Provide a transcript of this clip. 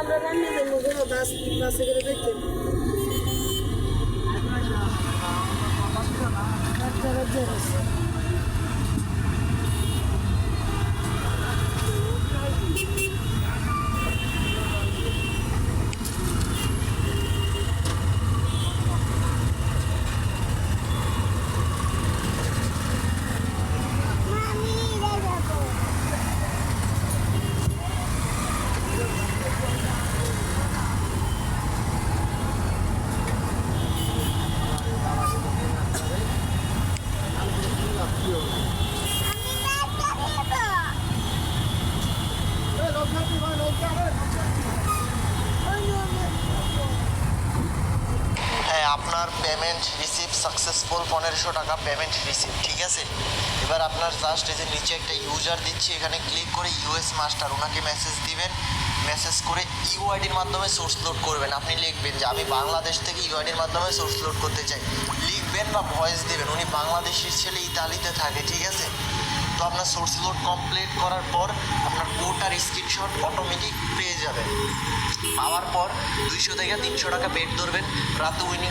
আমরা রান্না করবো বাসে করে দেখতে হ্যাঁ, আপনার পেমেন্ট রিসিভ সাকসেসফুল 1500 টাকা পেমেন্ট রিসিভ, ঠিক আছে। এবার আপনার জাস্ট এই যে নিচে একটা ইউজার দিচ্ছি, এখানে ক্লিক করে ইউএস মাস্টার ওনাকে মেসেজ দিবেন। মেসেজ করে ইউআইডির মাধ্যমে সোর্স লোড করবেন। আপনি লিখবেন যে আমি বাংলাদেশ থেকে ইউআইডির মাধ্যমে সোর্স লোড করতে চাই, লিখবেন বা ভয়েস দেবেন। উনি বাংলাদেশের ছেলে ইতালিতে থাকে, ঠিক আছে। তো আপনার সোর্স লোড কমপ্লিট করার পর আপনার কোডটার স্ক্রিনশট অটোমেটিক পেয়ে যাবেন। পাওয়ার পর 200 থেকে 300 টাকা পেড ধরবেন। রাতে উইনিং